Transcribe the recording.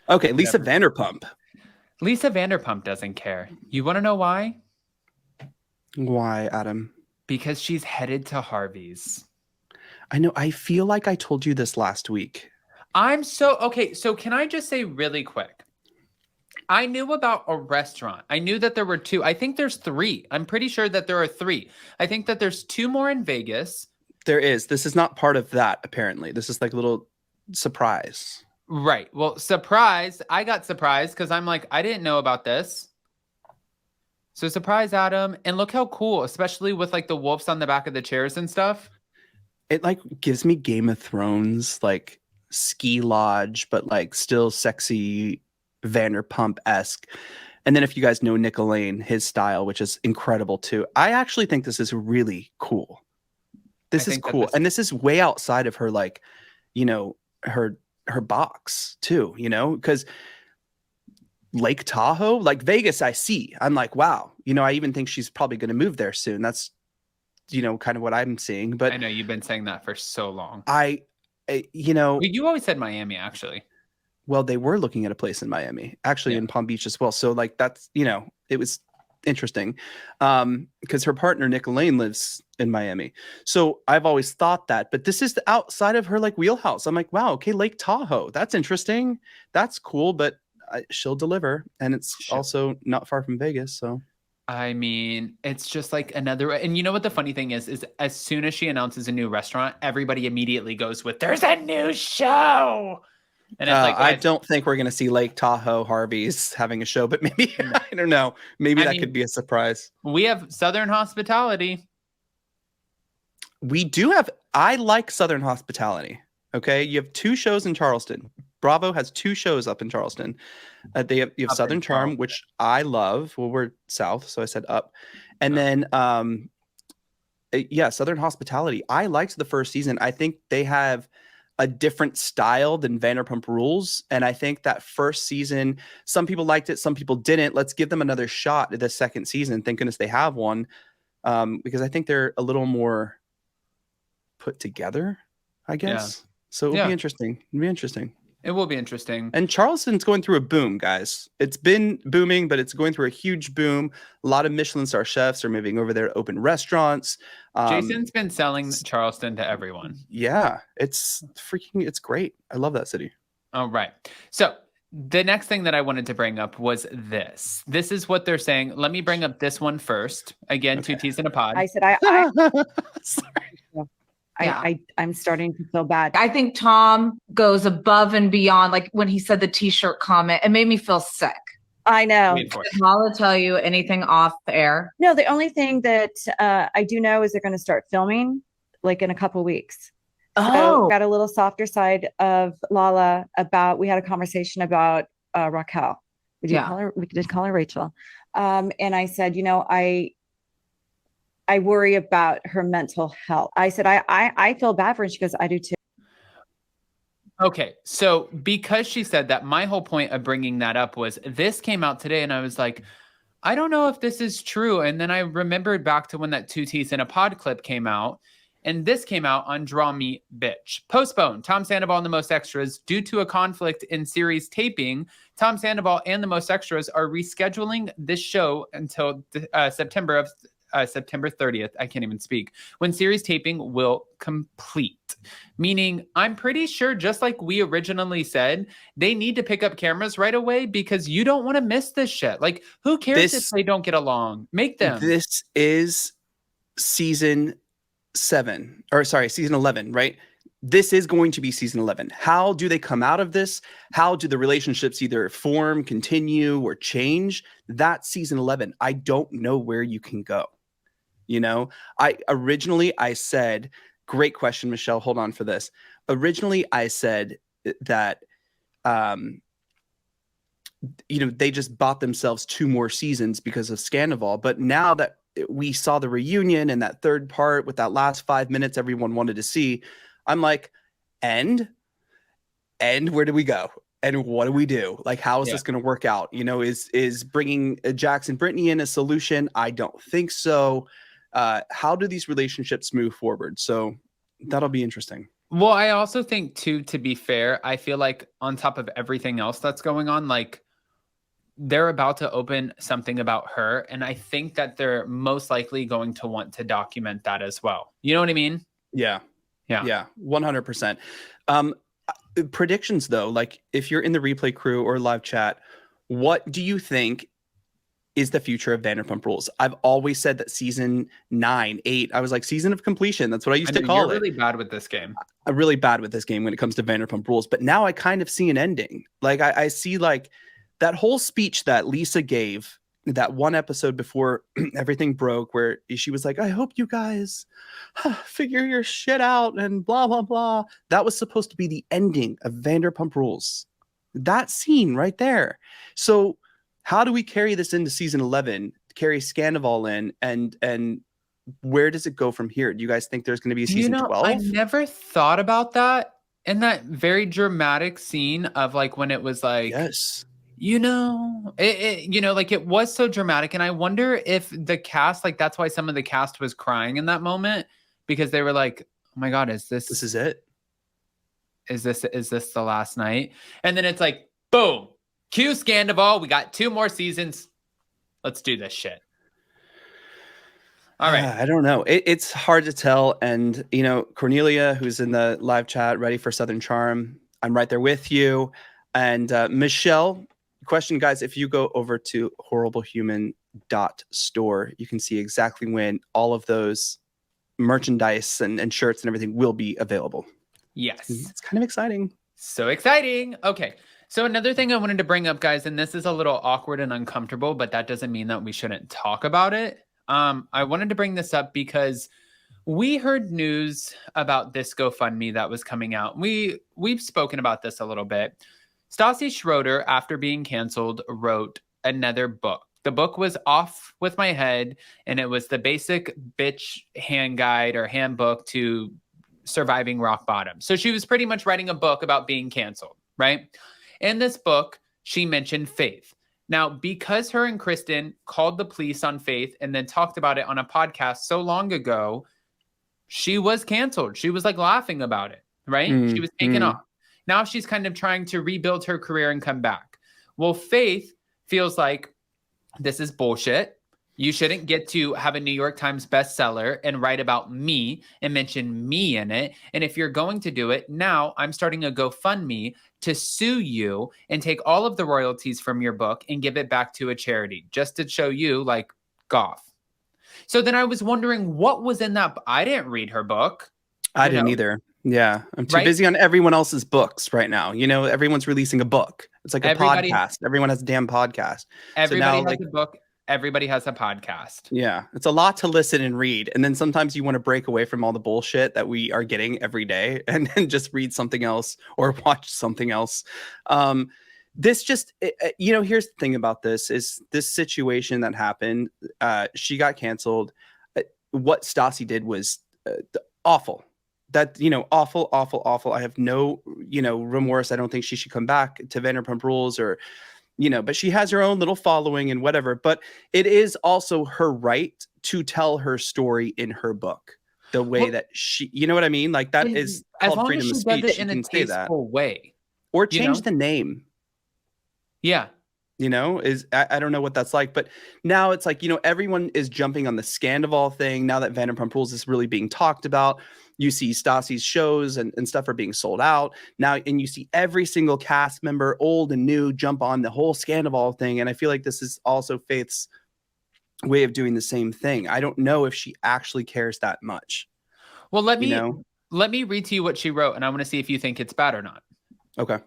Okay, Lisa Vanderpump. Lisa Vanderpump doesn't care. You want to know why? Why, Adam? Because she's headed to Harvey's. I know. I feel like I told you this last week. Okay, so can I just say really quick? I knew about a restaurant. I knew that there were two. I think there's three. I'm pretty sure that there are three. I think that there's two more in Vegas. There is. This is not part of that, apparently. This is like a little surprise. Right. Well, surprise. I got surprised because I'm like, I didn't know about this. So surprise, Adam. And look how cool, especially with like the wolves on the back of the chairs and stuff. It like gives me Game of Thrones, like ski lodge, but like still sexy Vanderpump-esque. And then if you guys know Nick Lane, his style, which is incredible too. I actually think this is really cool. This is cool. And this is way outside of her, like, you know, her box too, you know, because Lake Tahoe, like Vegas, I see. I'm like, wow, you know, I even think she's probably going to move there soon. That's, you know, kind of what I'm seeing. But I know you've been saying that for so long. You know, you always said Miami, actually. Well, they were looking at a place in Miami, actually in Palm Beach as well. So like that's, you know, it was interesting because her partner Nick Lane lives in Miami. So I've always thought that, but this is the outside of her like wheelhouse. I'm like, wow, okay, Lake Tahoe, that's interesting, that's cool, but she'll deliver, and it's also not far from Vegas. So I mean, it's just like another. And you know what the funny thing is as soon as she announces a new restaurant, everybody immediately goes with, "There's a new show." And it's like, I don't think we're going to see Lake Tahoe Harvey's having a show, but maybe, I don't know. Maybe that could be a surprise. We have Southern Hospitality. We do have, I like Southern Hospitality. Okay. You have two shows in Charleston. Bravo has two shows up in Charleston. You have Southern Charm, which I love. Well, we're south, so I said up. And then, Southern Hospitality. I liked the first season. I think they have a different style than Vanderpump Rules. And I think that first season, some people liked it, some people didn't. Let's give them another shot at the second season. Thank goodness they have one. Because I think they're a little more put together, I guess. Yeah. So it'll be interesting. It'll be interesting. It will be interesting. And Charleston's going through a boom, guys. It's been booming, but it's going through a huge boom. A lot of Michelin star chefs are moving over there to open restaurants. Jason's been selling Charleston to everyone. Yeah, it's great. I love that city. All right. So the next thing that I wanted to bring up was this. This is what they're saying. Let me bring up this one first. Again, okay. 2 T's in a pod. I said, sorry. I'm starting to feel bad. I think Tom goes above and beyond. Like when he said the t-shirt comment, it made me feel sick. I know. Did Mala tell you anything off air? No, the only thing that I do know is they're going to start filming like in a couple weeks. So got a little softer side of Lala we had a conversation about Raquel. We did call her Rachel. And I said, you know, I worry about her mental health. I said, I feel bad for her. And she goes, I do too. Okay. So because she said that, my whole point of bringing that up was this came out today and I was like, I don't know if this is true. And then I remembered back to when that 2 T's in a pod clip came out. And this came out on Draw Me Bitch. Postponed. Tom Sandoval and the Most Extras. Due to a conflict in series taping, Tom Sandoval and the Most Extras are rescheduling this show until September 30th. I can't even speak. When series taping will complete. Meaning, I'm pretty sure, just like we originally said, they need to pick up cameras right away because you don't want to miss this shit. Like, who cares if they don't get along? Make them. This is season 11, right? This is going to be season 11. How do they come out of this? How do the relationships either form, continue, or change? That's season 11. I don't know where you can go. You know, I said, great question, Michelle. Hold on for this. Originally, I said that, you know, they just bought themselves 2 more seasons because of Scandival. But now that we saw the reunion and that third part with that last 5 minutes everyone wanted to see, I'm like, and where do we go? And what do we do? Like, how is this going to work out? You know, is bringing Jackson Brittany in a solution? I don't think so. How do these relationships move forward? So that'll be interesting. Well, I also think too, to be fair, I feel like on top of everything else that's going on, like they're about to open something about her. And I think that they're most likely going to want to document that as well. You know what I mean? Yeah. Yeah. Yeah. 100%. Predictions though, like if you're in the replay crew or live chat, what do you think is the future of Vanderpump Rules? I've always said that season 9, 8, I was like season of completion. That's what I used to call you're it. really bad with this game. I'm really bad with this game when it comes to Vanderpump Rules, but now I kind of see an ending. Like I see like that whole speech that Lisa gave that one episode before everything broke, where she was like, I hope you guys figure your shit out and blah, blah, blah. That was supposed to be the ending of Vanderpump Rules. That scene right there. So how do we carry this into season 11, carry Scandival in, and where does it go from here? Do you guys think there's going to be a season 12? I never thought about that. In that very dramatic scene of like when it was like, yes, like it was so dramatic. And I wonder if the cast, like that's why some of the cast was crying in that moment, because they were like, oh my God, this is it? Is this the last night? And then it's like, boom, cue Scandival. We got 2 more seasons. Let's do this shit. All right. I don't know. It's hard to tell. And, Cornelia, who's in the live chat, ready for Southern Charm. I'm right there with you. And Michelle, question, guys, if you go over to horriblehuman.store, you can see exactly when all of those merchandise and shirts and everything will be available. Yes. It's kind of exciting. So exciting. Okay. So another thing I wanted to bring up, guys, and this is a little awkward and uncomfortable, but that doesn't mean that we shouldn't talk about it. I wanted to bring this up because we heard news about this GoFundMe that was coming out. We've spoken about this a little bit. Stassi Schroeder, after being canceled, wrote another book. The book was Off With My Head, and it was the basic bitch hand guide or handbook to surviving rock bottom. So she was pretty much writing a book about being canceled, right? In this book, she mentioned Faith. Now, because her and Kristen called the police on Faith and then talked about it on a podcast so long ago, she was canceled. She was like laughing about it, right? She was taken off. Now she's kind of trying to rebuild her career and come back. Well, Faith feels like this is bullshit. You shouldn't get to have a New York Times bestseller and write about me and mention me in it. And if you're going to do it, now I'm starting a GoFundMe to sue you and take all of the royalties from your book and give it back to a charity just to show you like Goff. So then I was wondering what was in that. I didn't read her book. I didn't either. Yeah. I'm too busy on everyone else's books right now. Everyone's releasing a book. It's like a podcast. Everyone has a damn podcast. Everybody has a book. Everybody has a podcast. Yeah. It's a lot to listen and read. And then sometimes you want to break away from all the bullshit that we are getting every day and then just read something else or watch something else. This just, here's the thing about this is this situation that happened. She got canceled. What Stassi did was awful. That, awful, awful, awful. I have no, remorse. I don't think she should come back to Vanderpump Rules or, but she has her own little following and whatever. But it is also her right to tell her story in her book the way that she, you know what I mean? Like that is called freedom of speech. She can say that way or change the name. Yeah. I don't know what that's like, but now it's like, everyone is jumping on the Scandival thing. Now that Vanderpump Rules is really being talked about, you see Stassi's shows and stuff are being sold out now. And you see every single cast member, old and new, jump on the whole Scandival thing. And I feel like this is also Faith's way of doing the same thing. I don't know if she actually cares that much. Well, let me read to you what she wrote, and I want to see if you think it's bad or not. Okay.